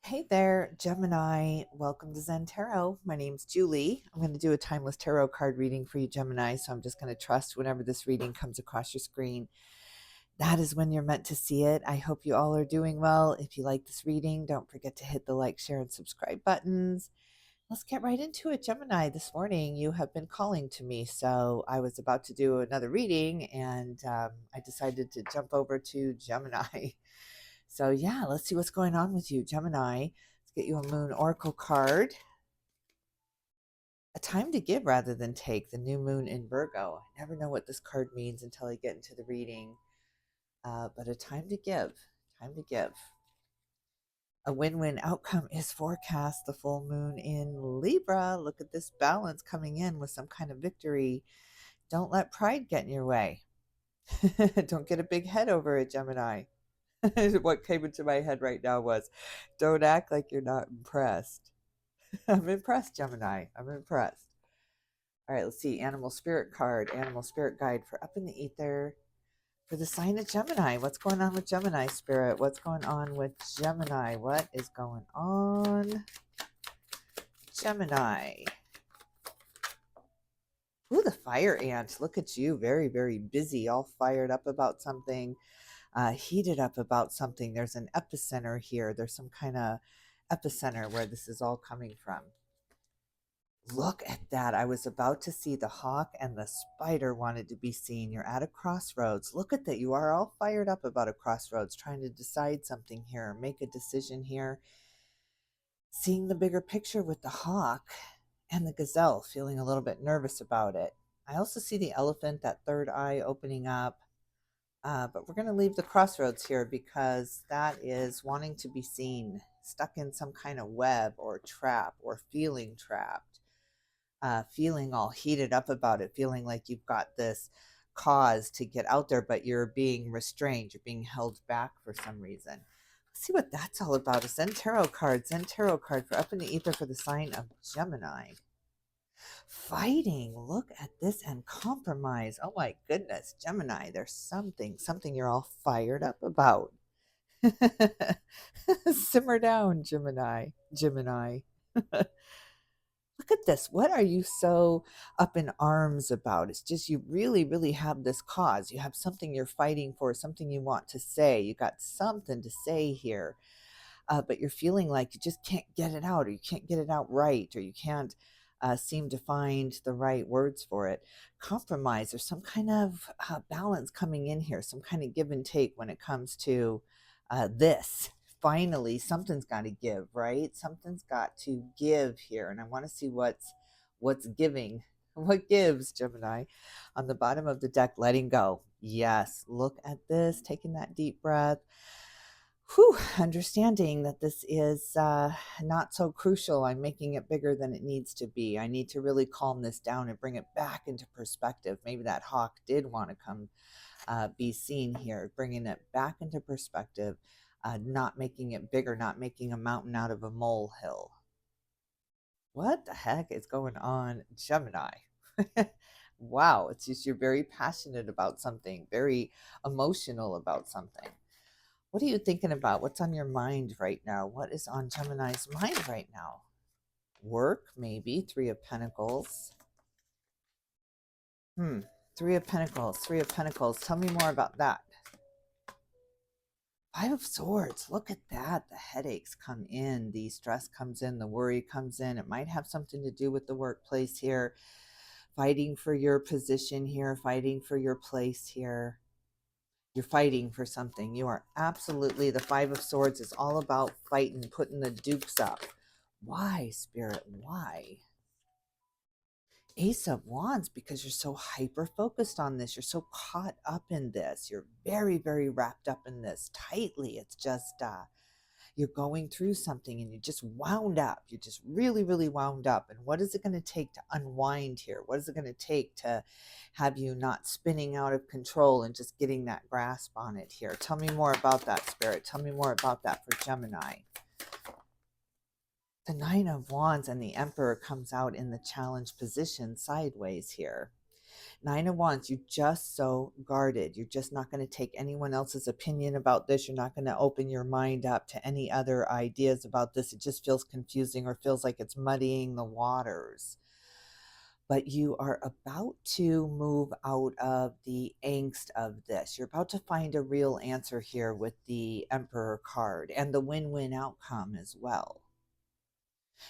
Hey there, Gemini. Welcome to Zen Tarot. My name's Julie. I'm going to do a timeless tarot card reading for you, Gemini. So I'm just going to trust whenever this reading comes across your screen, that is when you're meant to see it. I hope you all are doing well. If you like this reading, don't forget to hit the like, share, and subscribe buttons. Let's get right into it, Gemini. This morning you have been calling to me. So I was about to do another reading and I decided to jump over to Gemini. So, yeah, let's see what's going on with you, Gemini. Let's get you a Moon Oracle card. A time to give rather than take, the new moon in Virgo. I never know what this card means until I get into the reading. But a time to give. Time to give. A win-win outcome is forecast. The full moon in Libra. Look at this balance coming in with some kind of victory. Don't let pride get in your way. Don't get a big head over it, Gemini. What came into my head right now was, don't act like you're not impressed. I'm impressed, Gemini. I'm impressed. All right, let's see. Animal Spirit card, Animal Spirit Guide for Up in the Ether for the sign of Gemini. What's going on with Gemini Spirit? What's going on with Gemini? What is going on? Gemini. Ooh, the fire ant. Look at you. Very, very busy, all fired up about something, heated up about something. There's an epicenter here. There's some kind of epicenter where this is all coming from. Look at that. I was about to see the hawk and the spider wanted to be seen. You're at a crossroads. Look at that. You are all fired up about a crossroads, trying to decide something here, make a decision here. Seeing the bigger picture with the hawk and the gazelle, feeling a little bit nervous about it. I also see the elephant, that third eye opening up. But we're going to leave the crossroads here because that is wanting to be seen, stuck in some kind of web or trap or feeling trapped. Feeling all heated up about it, feeling like you've got this cause to get out there, but you're being restrained, you're being held back for some reason. Let's see what that's all about. A ZEN-TAROT card, ZEN-TAROT card for Up in the Ether for the sign of Gemini. Fighting, look at this, and compromise. Oh my goodness, Gemini, there's something you're all fired up about. Simmer down, Gemini. Look at this. What are you so up in arms about? It's just you really, really have this cause. You have something you're fighting for, something you want to say. You got something to say here, but you're feeling like you just can't get it out, or you can't get it out right, or you can't seem to find the right words for it. Compromise or some kind of balance coming in here, some kind of give and take when it comes to this. Finally, something's got to give, right? Something's got to give here, and I want to see what's giving. What gives, Gemini? On the bottom of the deck, letting go. Yes, look at this, taking that deep breath. Whew, understanding that this is not so crucial. I'm making it bigger than it needs to be. I need to really calm this down and bring it back into perspective. Maybe that hawk did want to come be seen here, bringing it back into perspective, not making it bigger, not making a mountain out of a molehill. What the heck is going on, Gemini? Wow, it's just you're very passionate about something, very emotional about something. What are you thinking about? What's on your mind right now? What is on Gemini's mind right now? Work, maybe. Three of Pentacles. Three of Pentacles. Three of Pentacles. Tell me more about that. Five of Swords. Look at that. The headaches come in. The stress comes in. The worry comes in. It might have something to do with the workplace here. Fighting for your position here. Fighting for your place here. You're fighting for something. You are absolutely, the Five of Swords is all about fighting, putting the dukes up. Why, Spirit? Why? Ace of Wands, because you're so hyper focused on this. You're so caught up in this. You're very, very wrapped up in this tightly. It's just, you're going through something and you're just wound up. You're just really, really wound up. And what is it going to take to unwind here? What is it going to take to have you not spinning out of control and just getting that grasp on it here? Tell me more about that, Spirit. Tell me more about that for Gemini. The Nine of Wands and the Emperor comes out in the challenge position sideways here. Nine of Wands, you're just so guarded. You're just not going to take anyone else's opinion about this. You're not going to open your mind up to any other ideas about this. It just feels confusing or feels like it's muddying the waters. But you are about to move out of the angst of this. You're about to find a real answer here with the Emperor card and the win-win outcome as well.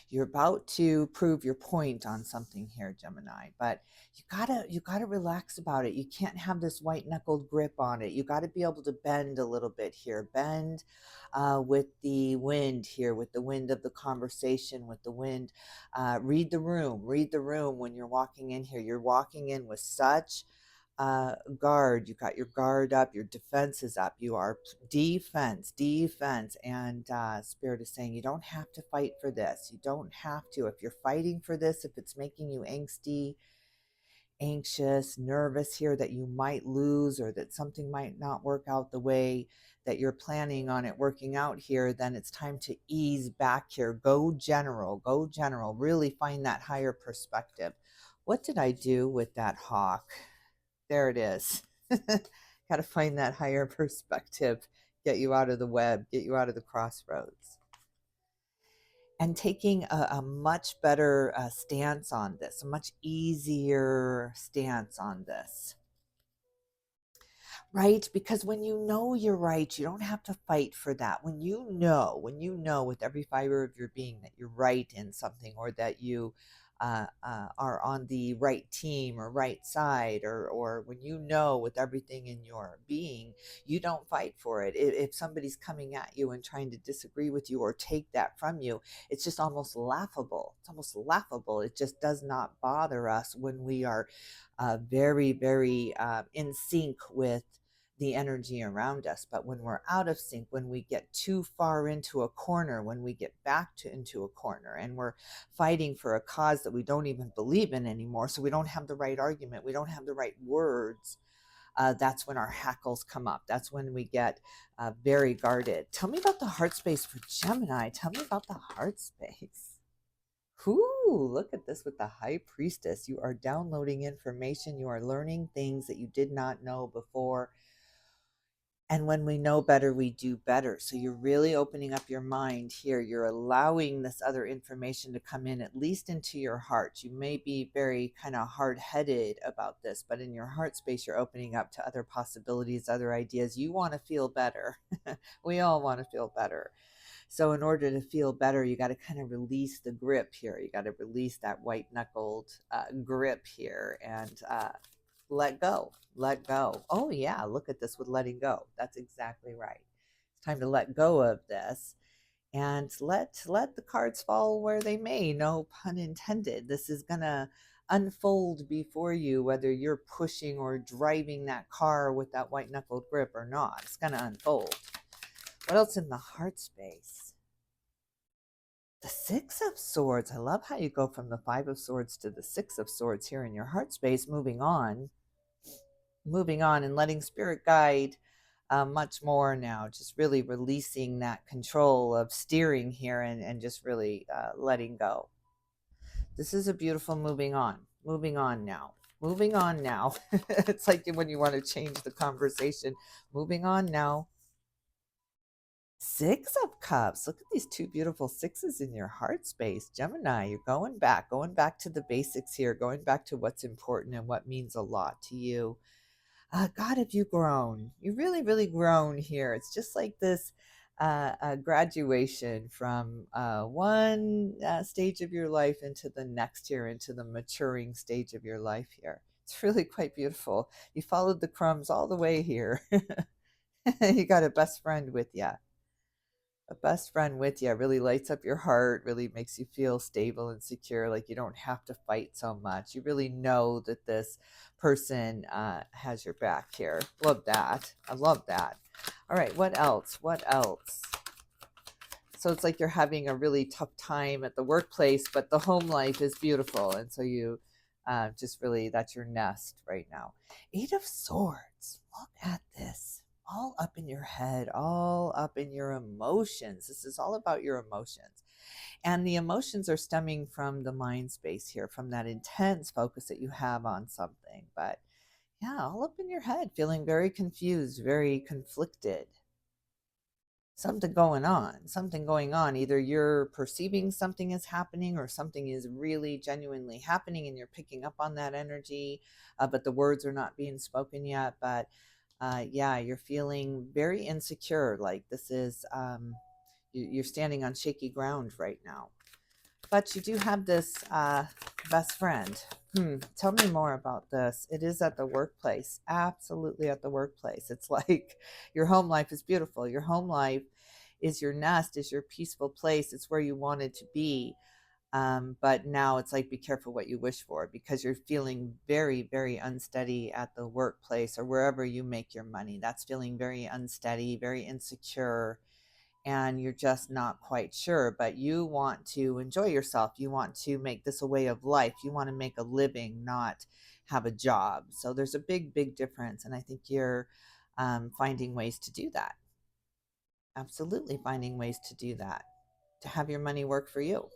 You're about to prove your point on something here, Gemini, but you gotta relax about it. You can't have this white knuckled grip on it. You got to be able to bend a little bit here. Bend with the wind here, with the wind of the conversation, with the wind. Read the room. Read the room when you're walking in here. You're walking in with such guard. You got your guard up, your defense is up, you are defense. And Spirit is saying you don't have to fight for this. You don't have to. If you're fighting for this, if it's making you angsty, anxious, nervous here that you might lose or that something might not work out the way that you're planning on it working out here, then it's time to ease back here. Go general, really find that higher perspective. What did I do with that hawk? There it is. Got to find that higher perspective, get you out of the web, get you out of the crossroads. And taking a much better stance on this, a much easier stance on this. Right? Because when you know you're right, you don't have to fight for that. When you know with every fiber of your being that you're right in something, or that you are on the right team or right side, or when you know with everything in your being, you don't fight for it. If somebody's coming at you and trying to disagree with you or take that from you, it's just almost laughable. It's almost laughable. It just does not bother us when we are very, very in sync with the energy around us. But when we're out of sync, when we get too far into a corner, when we get backed into a corner and we're fighting for a cause that we don't even believe in anymore, so we don't have the right argument, we don't have the right words, that's when our hackles come up. That's when we get very guarded. Tell me about the heart space for Gemini. Tell me about the heart space. Ooh, look at this with the High Priestess. You are downloading information. You are learning things that you did not know before. And when we know better, we do better. So you're really opening up your mind here. You're allowing this other information to come in, at least into your heart. You may be very kind of hard-headed about this, but in your heart space, you're opening up to other possibilities, other ideas. You want to feel better. We all want to feel better. So in order to feel better, you got to kind of release the grip here. You got to release that white-knuckled grip here and let go. Let go. Oh, yeah. Look at this with letting go. That's exactly right. It's time to let go of this and let the cards fall where they may. No pun intended. This is going to unfold before you, whether you're pushing or driving that car with that white-knuckled grip or not. It's going to unfold. What else in the heart space? The Six of Swords. I love how you go from the Five of Swords to the Six of Swords here in your heart space, moving on and letting Spirit guide much more now, just really releasing that control of steering here and just really letting go. This is a beautiful moving on now. It's like when you want to change the conversation. Moving on now. Six of Cups. Look at these two beautiful sixes in your heart space. Gemini, you're going back to the basics here, going back to what's important and what means a lot to you. God, have you grown? You really, really grown here. It's just like this graduation from one stage of your life into the next here, into the maturing stage of your life here. It's really quite beautiful. You followed the crumbs all the way here. You got a best friend with you. A best friend with you really lights up your heart, really makes you feel stable and secure, like you don't have to fight so much. You really know that this person has your back here. Love that. I love that. All right, what else? So it's like you're having a really tough time at the workplace, but the home life is beautiful. And so you just really, that's your nest right now. Eight of Swords. Look at this. All up in your head, all up in your emotions. This is all about your emotions. And the emotions are stemming from the mind space here, from that intense focus that you have on something. But Yeah, all up in your head, feeling very confused, very conflicted. Something going on. Either you're perceiving something is happening or something is really genuinely happening and you're picking up on that energy, but the words are not being spoken yet. But yeah, you're feeling very insecure. Like this is, you're standing on shaky ground right now. But you do have this best friend. Tell me more about this. It is at the workplace. Absolutely at the workplace. It's like your home life is beautiful. Your home life is your nest, is your peaceful place. It's where you wanted to be. But now it's like, be careful what you wish for because you're feeling very, very unsteady at the workplace or wherever you make your money. That's feeling very unsteady, very insecure, and you're just not quite sure, but you want to enjoy yourself. You want to make this a way of life. You want to make a living, not have a job. So there's a big, big difference. And I think you're finding ways to do that. Absolutely finding ways to do that, to have your money work for you.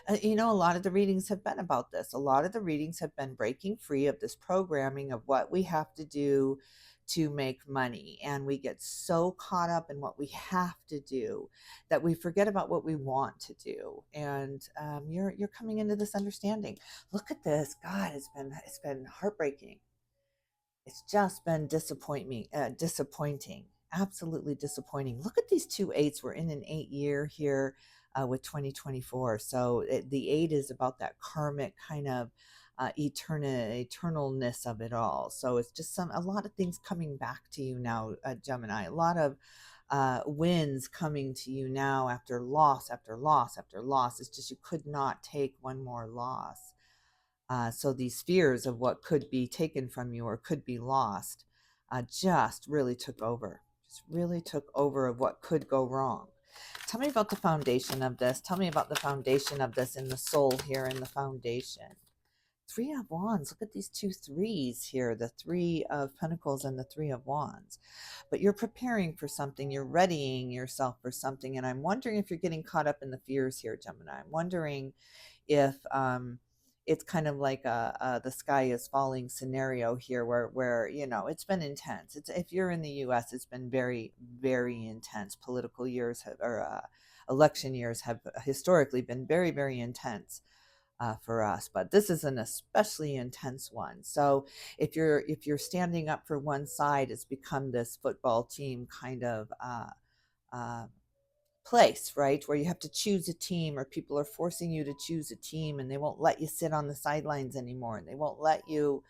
A lot of the readings have been about this. A lot of the readings have been breaking free of this programming of what we have to do to make money. And we get so caught up in what we have to do that we forget about what we want to do. And you're coming into this understanding. Look at this, God. It's been heartbreaking. It's just been disappointing, absolutely disappointing. Look at these two eights. We're in an 8 year here with 2024. So the eight is about that karmic kind of eternalness of it all. So it's just a lot of things coming back to you now, Gemini. A lot of wins coming to you now after loss after loss after loss. It's just you could not take one more loss. So these fears of what could be taken from you or could be lost just really took over. Just really took over of what could go wrong. Tell me about the foundation of this. Tell me about the foundation of this in the soul here in the foundation. Three of Wands. Look at these two threes here, the Three of Pentacles and the Three of Wands. But you're preparing for something. You're readying yourself for something. And I'm wondering if you're getting caught up in the fears here, Gemini. I'm wondering if it's kind of like the sky is falling scenario here where it's been intense. It's, if you're in the US, it's been very, very intense. Political years or election years have historically been very, very intense for us, but this is an especially intense one. So if you're standing up for one side, it's become this football team kind of uh, place, right? Where you have to choose a team, or people are forcing you to choose a team, and they won't let you sit on the sidelines anymore, and they won't let you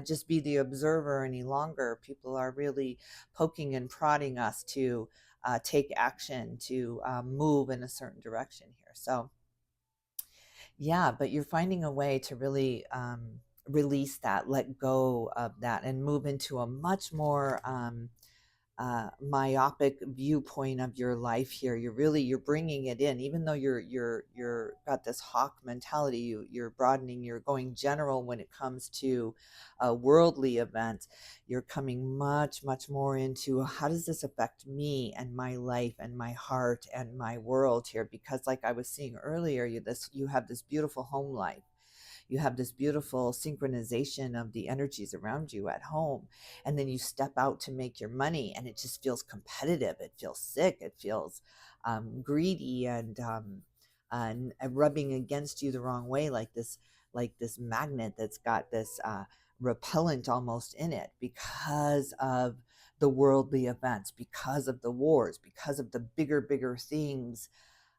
just be the observer any longer. People are really poking and prodding us to take action, to move in a certain direction here. So yeah, but you're finding a way to really release that, let go of that, and move into a much more myopic viewpoint of your life here. You're bringing it in, even though you're got this hawk mentality. You're broadening. You're going general when it comes to worldly events. You're coming much more into how does this affect me and my life and my heart and my world here? Because like I was seeing earlier, you have this beautiful home life. You have this beautiful synchronization of the energies around you at home, and then you step out to make your money and it just feels competitive, it feels sick, it feels greedy, and rubbing against you the wrong way, like this magnet that's got this repellent almost in it, because of the worldly events, because of the wars, because of the bigger things.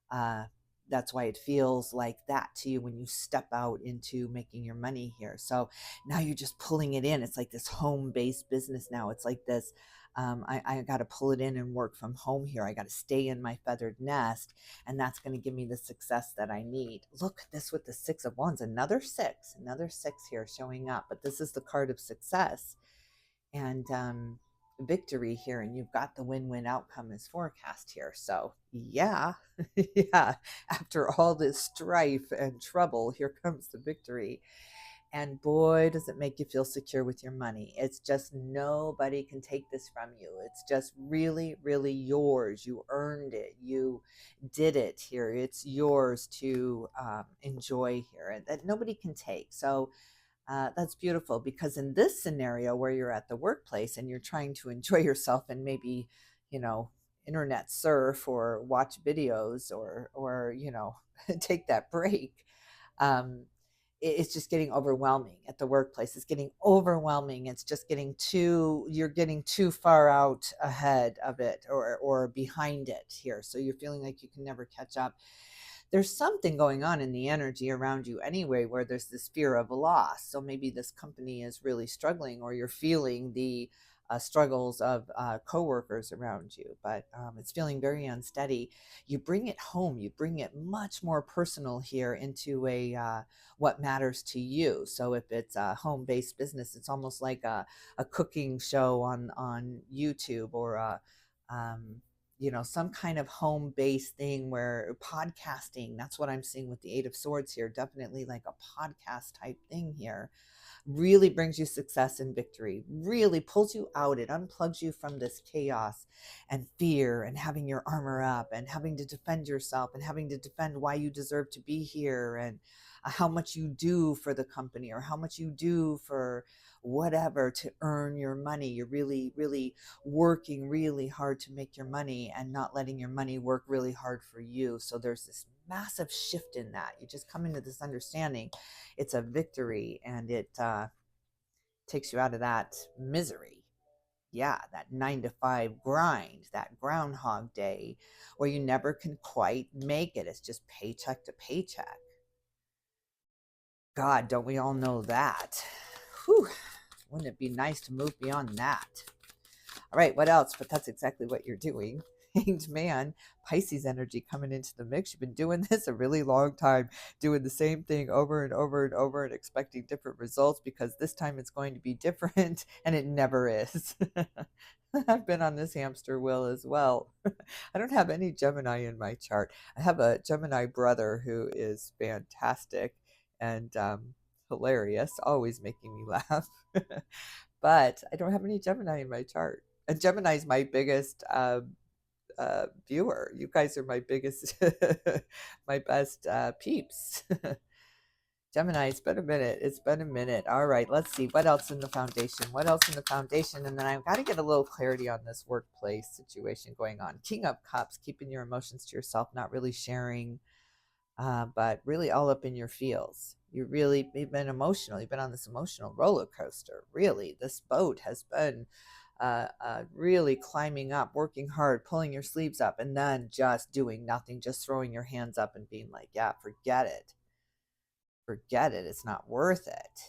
Uh, that's why it feels like that to you when you step out into making your money here. So now you're just pulling it in. It's like this home-based business now. It's like this, I got to pull it in and work from home here. I got to stay in my feathered nest, and that's going to give me the success that I need. Look at this with the Six of Wands, another six here showing up. But this is the card of success and victory here, and you've got the win-win outcome as forecast here. So yeah, yeah, after all this strife and trouble, here comes the victory. And boy, does it make you feel secure with your money. It's just nobody can take this from you. It's just really, really yours. You earned it. You did it here. It's yours to enjoy here, and that nobody can take. So That's beautiful, because in this scenario where you're at the workplace and you're trying to enjoy yourself and maybe, you know, internet surf or watch videos or take that break, um, it's just getting overwhelming at the workplace. It's getting overwhelming. It's just getting too, you're getting too far out ahead of it or behind it here. So you're feeling like you can never catch up. There's something going on in the energy around you anyway, where there's this fear of loss. So maybe this company is really struggling, or you're feeling the struggles of coworkers around you, but it's feeling very unsteady. You bring it home. You bring it much more personal here into a what matters to you. So if it's a home-based business, it's almost like a cooking show on YouTube, or a some kind of home-based thing, where podcasting, that's what I'm seeing with the Eight of Swords here, definitely like a podcast type thing here, really brings you success and victory, really pulls you out. It unplugs you from this chaos and fear and having your armor up and having to defend yourself and having to defend why you deserve to be here, and how much you do for the company or how much you do for whatever to earn your money. You're really, really working really hard to make your money and not letting your money work really hard for you. So there's this massive shift in that. You just come into this understanding it's a victory, and it takes you out of that misery. Yeah, that 9 to 5 grind, that groundhog day where you never can quite make it. It's just paycheck to paycheck. God, don't we all know that? Whew. Wouldn't it be nice to move beyond that? All right, what else? But that's exactly what you're doing. Hanged man, Pisces energy coming into the mix. You've been doing this a really long time, doing the same thing over and over and over and expecting different results, because this time it's going to be different, and it never is. I've been on this hamster wheel as well. I don't have any Gemini in my chart. I have a Gemini brother who is fantastic and hilarious, always making me laugh. But I don't have any Gemini in my chart. And Gemini is my biggest viewer. You guys are my biggest, my best peeps. Gemini, it's been a minute. It's been a minute. All right, let's see. What else in the foundation? What else in the foundation? And then I've got to get a little clarity on this workplace situation going on. King of Cups, keeping your emotions to yourself, not really sharing, but really all up in your feels. You've been emotional. You've been on this emotional roller coaster. Really, this boat has been really climbing up, working hard, pulling your sleeves up, and then just doing nothing, just throwing your hands up and being like, yeah, forget it. Forget it. It's not worth it.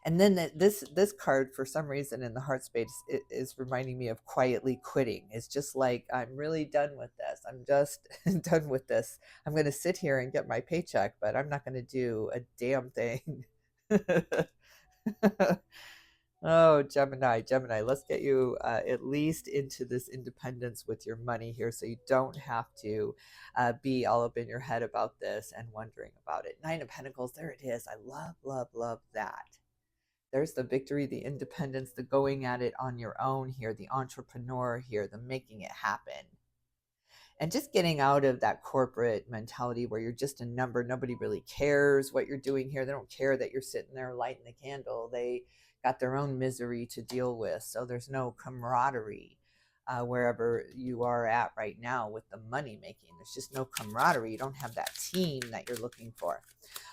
And then this card, for some reason, in the heart space, it is reminding me of quietly quitting. It's just like, I'm really done with this. I'm just done with this. I'm going to sit here and get my paycheck, but I'm not going to do a damn thing. Oh, Gemini, let's get you at least into this independence with your money here, so you don't have to be all up in your head about this and wondering about it. 9 of Pentacles, there it is. I love, love, love that. There's the victory, the independence, the going at it on your own here, the entrepreneur here, the making it happen. And just getting out of that corporate mentality where you're just a number. Nobody really cares what you're doing here. They don't care that you're sitting there lighting the candle. They got their own misery to deal with. So there's no camaraderie wherever you are at right now with the money making. There's just no camaraderie. You don't have that team that you're looking for.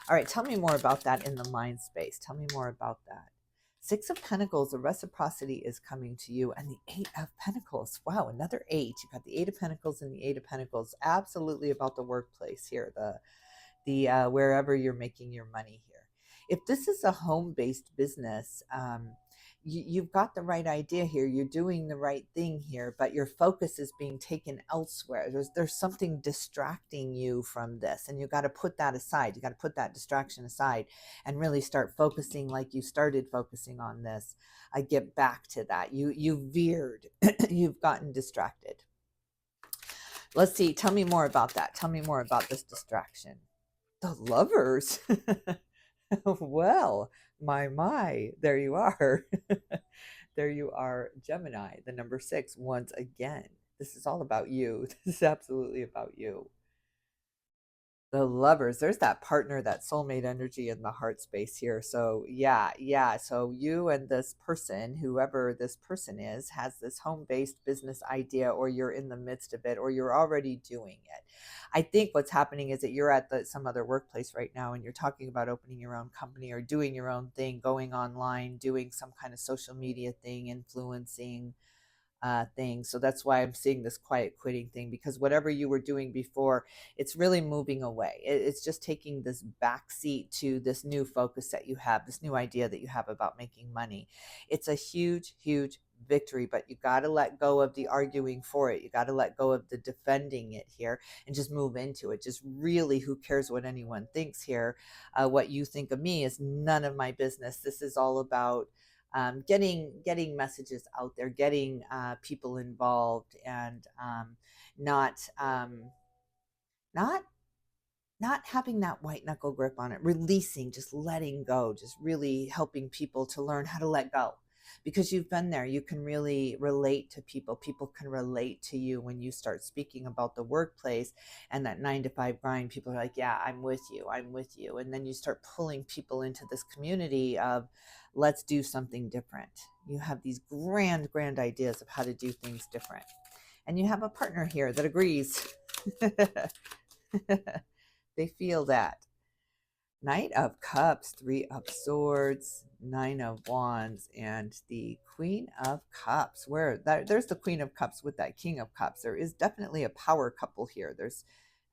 All right, tell me more about that in the mind space. Tell me more about that. 6 of Pentacles, the reciprocity is coming to you. And the 8 of Pentacles, wow, another 8. You got the 8 of Pentacles and the 8 of Pentacles. Absolutely about the workplace here, the wherever you're making your money here. If this is a home-based business, you've got the right idea here. You're doing the right thing here, but your focus is being taken elsewhere. There's something distracting you from this, and you got to put that aside. You got to put that distraction aside and really start focusing like you started focusing on this. I get back to that. You veered. You've gotten distracted. Let's see. Tell me more about that. Tell me more about this distraction. The Lovers. Well, my, there you are. There you are, Gemini, the number 6, once again. This is all about you. This is absolutely about you. The lovers, there's that partner, that soulmate energy in the heart space here. So yeah, yeah. So you and this person, whoever this person is, has this home-based business idea, or you're in the midst of it, or you're already doing it. I think what's happening is that you're at some other workplace right now, and you're talking about opening your own company or doing your own thing, going online, doing some kind of social media thing, influencing thing. So that's why I'm seeing this quiet quitting thing, because whatever you were doing before, it's really moving away. It's just taking this back seat to this new focus that you have, this new idea that you have about making money. It's a huge, huge victory, but you got to let go of the arguing for it. You got to let go of the defending it here and just move into it. Just really, who cares what anyone thinks here? What you think of me is none of my business. This is all about getting messages out there, getting people involved, and not not not having that white knuckle grip on it, releasing, just letting go, just really helping people to learn how to let go. Because you've been there, you can really relate to people. People can relate to you when you start speaking about the workplace and that 9 to 5 grind. People are like, yeah, I'm with you. I'm with you. And then you start pulling people into this community of, let's do something different. You have these grand, grand ideas of how to do things different. And you have a partner here that agrees. They feel that. Knight of Cups, 3 of Swords, 9 of Wands, and the Queen of Cups. There's the Queen of Cups with that King of Cups. There is definitely a power couple here. There's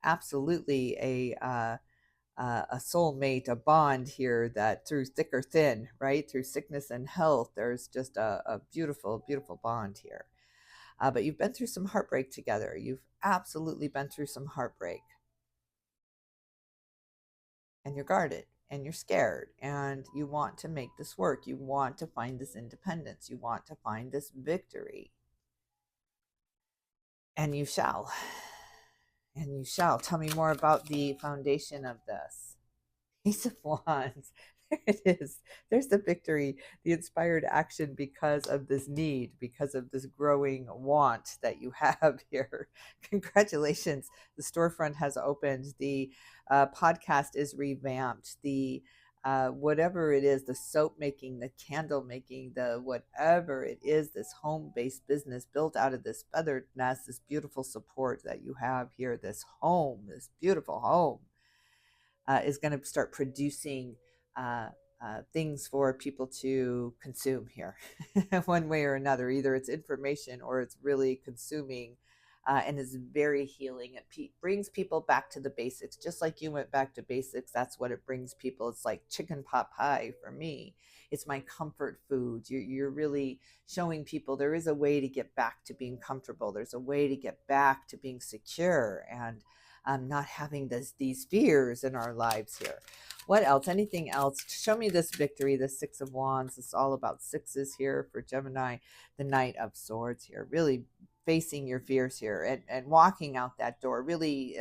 absolutely a soulmate, a bond here, that through thick or thin, right, through sickness and health, there's just a beautiful, beautiful bond here. But you've been through some heartbreak together. You've absolutely been through some heartbreak. And you're guarded and you're scared and you want to make this work. You want to find this independence. You want to find this victory. And you shall. And you shall. Tell me more about the foundation of this. Ace of Wands. There it is. There's the victory, the inspired action because of this need, because of this growing want that you have here. Congratulations. The storefront has opened. The podcast is revamped. The whatever it is, the soap making, the candle making, the whatever it is, this home-based business built out of this feathered nest, this beautiful support that you have here, this home, this beautiful home, is going to start producing things for people to consume here one way or another. Either it's information or it's really consuming, and is very healing. It brings people back to the basics, just like you went back to basics. That's what it brings people. It's like chicken pot pie for me. It's my comfort food. You're really showing people there is a way to get back to being comfortable. There's a way to get back to being secure and not having these fears in our lives here. What else? Anything else? Show me this victory, the 6 of Wands. It's all about sixes here for Gemini. The Knight of Swords here, really facing your fears here and walking out that door, really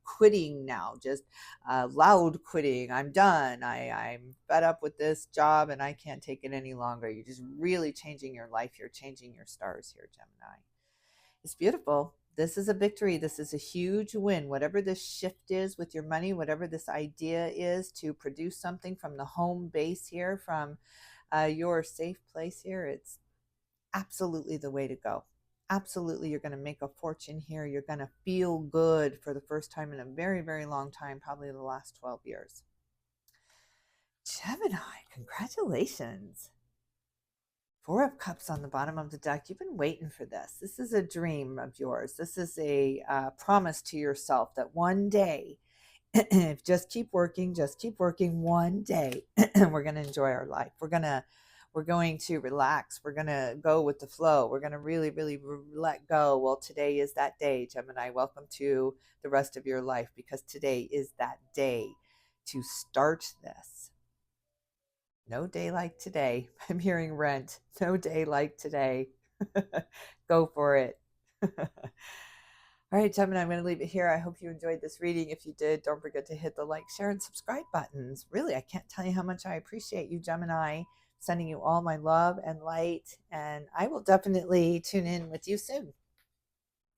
quitting now, just loud quitting. I'm done. I'm fed up with this job and I can't take it any longer. You're just really changing your life. You're changing your stars here, Gemini. It's beautiful. This is a victory. This is a huge win. Whatever this shift is with your money, whatever this idea is to produce something from the home base here, from your safe place here, it's absolutely the way to go. Absolutely, you're going to make a fortune here. You're going to feel good for the first time in a very, very long time, probably the last 12 years. Gemini, congratulations. 4 of Cups on the bottom of the deck. You've been waiting for this. This is a dream of yours. This is a promise to yourself that one day, just keep working, one day, we're going to enjoy our life. We're going to relax. We're going to go with the flow. We're going to really, really let go. Well, today is that day, Gemini. Welcome to the rest of your life, because today is that day to start this. No day like today. I'm hearing Rent. No day like today. Go for it. All right, Gemini, I'm going to leave it here. I hope you enjoyed this reading. If you did, don't forget to hit the like, share, and subscribe buttons. Really, I can't tell you how much I appreciate you, Gemini. Sending you all my love and light, and I will definitely tune in with you soon.